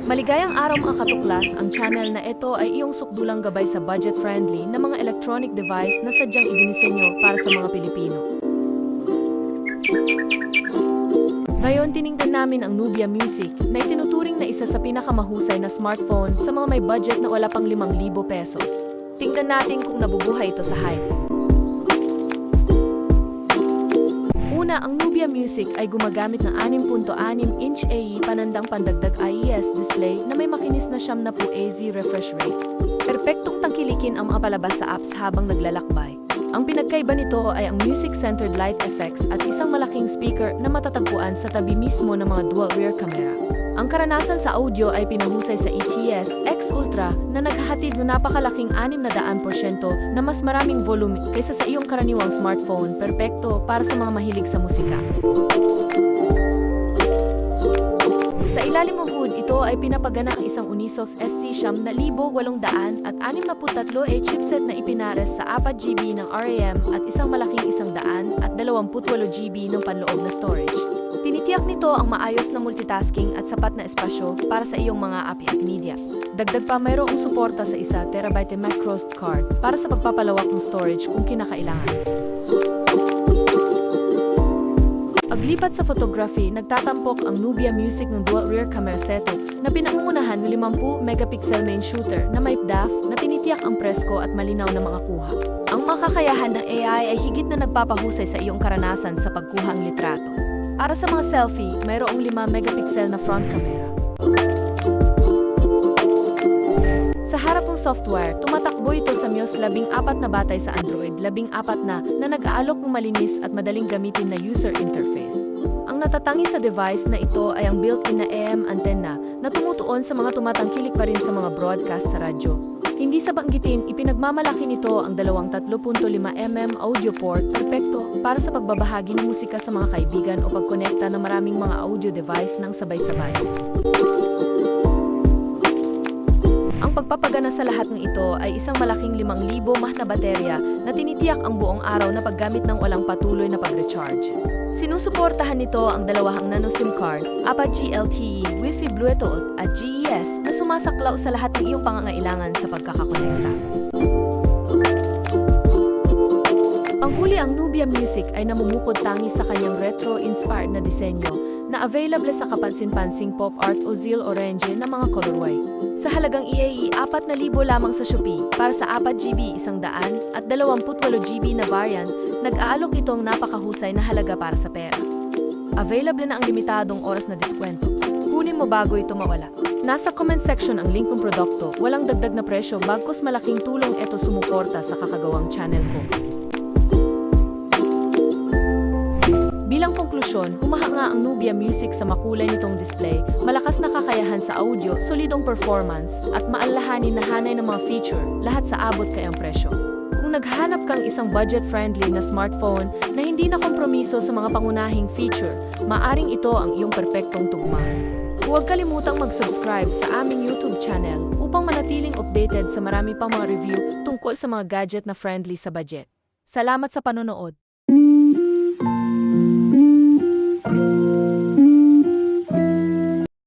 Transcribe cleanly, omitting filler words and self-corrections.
Maligayang araw mga katuklas, ang channel na ito ay iyong sukdulang gabay sa budget-friendly na mga electronic device na sadyang idinisenyo para sa mga Pilipino. Ngayon, tiningnan namin ang Nubia Music na itinuturing na isa sa pinakamahusay na smartphone sa mga may budget na wala pang 5,000 pesos. Tingnan natin kung nabubuhay ito sa hype. Una, ang Nubia Music ay gumagamit ng 6.6-inch AE panandang pandagdag IES display na may makinis na 70 AZ refresh rate. Perpektong tangkilikin ang mga palabas sa apps habang naglalakbay. Ang pinagkaiba nito ay ang music-centered light effects at isang malaking speaker na matatagpuan sa tabi mismo ng mga dual rear camera. Ang karanasan sa audio ay pinahusay sa ETS X Ultra na naghahatid ng napakalaking 600% na mas maraming volume kaysa sa iyong karaniwang smartphone, perpekto para sa mga mahilig sa musika. Sa ilalim ng hood, ito ay pinapagana ang isang Unisoc SC7800 at 63A chipset na ipinares sa 4GB ng RAM at isang malaking 128GB ng panloob na storage. Tinitiyak nito ang maayos na multitasking at sapat na espasyo para sa iyong mga app at media. Dagdag pa, mayroong suporta sa 1TB microSD card para sa pagpapalawak ng storage kung kinakailangan. Paglipat sa photography, nagtatampok ang Nubia Music ng dual rear camera setup na pinangungunahan ng 50-megapixel main shooter na may DAF na tinitiyak ang presko at malinaw na mga kuha. Ang makakayahan ng AI ay higit na nagpapahusay sa iyong karanasan sa pagkuha ng litrato. Para sa mga selfie, mayroong 5-megapixel na front camera. Sa harap ng software, tumatakbo ito sa MIUI 14 na batay sa Android 14 na nag-aalok ng malinis at madaling gamitin na user interface. Ang natatangi sa device na ito ay ang built-in na AM antenna na tumutuon sa mga tumatangkilik pa rin sa mga broadcast sa radyo. Hindi sa banggitin, ipinagmamalaki nito ang dalawang 3.5mm audio port, perpekto para sa pagbabahagi ng musika sa mga kaibigan o pagkonekta ng maraming mga audio device ng sabay-sabay. Ang pagpapagana sa lahat ng ito ay isang malaking 5,000 mAh na baterya na tinitiyak ang buong araw na paggamit ng walang patuloy na pag-recharge. Sinusuportahan nito ang 2 nano SIM card, 4G LTE, Wi-Fi Bluetooth at GES na sumasaklaw sa lahat ng iyong pangangailangan sa pagkakakonekta. Panghuli, ang Nubia Music ay namumukod tangi sa kanyang retro-inspired na disenyo na available sa kapansin-pansing pop art o Zil Orange na mga colorway. Sa halagang IAE 4,000 lamang sa Shopee para sa 4GB 100 at 28GB na variant, nag-aalok itong napakahusay na halaga para sa pera. Available na ang limitadong oras na diskwento. Kunin mo bago ito mawala. Nasa comment section ang link ng produkto, walang dagdag na presyo bagkus malaking tulong ito sumuporta sa kakagawang channel ko. Bilang konklusyon, humahanga ang Nubia Music sa makulay nitong display, malakas na kakayahan sa audio, solidong performance, at maalahanin na hanay ng mga feature, lahat sa abot kayang presyo. Kung naghahanap kang isang budget-friendly na smartphone na hindi na kompromiso sa mga pangunahing feature, maaring ito ang iyong perpektong tugma. Huwag kalimutang mag-subscribe sa aming YouTube channel upang manatiling updated sa marami pang mga review tungkol sa mga gadget na friendly sa budget. Salamat sa panonood!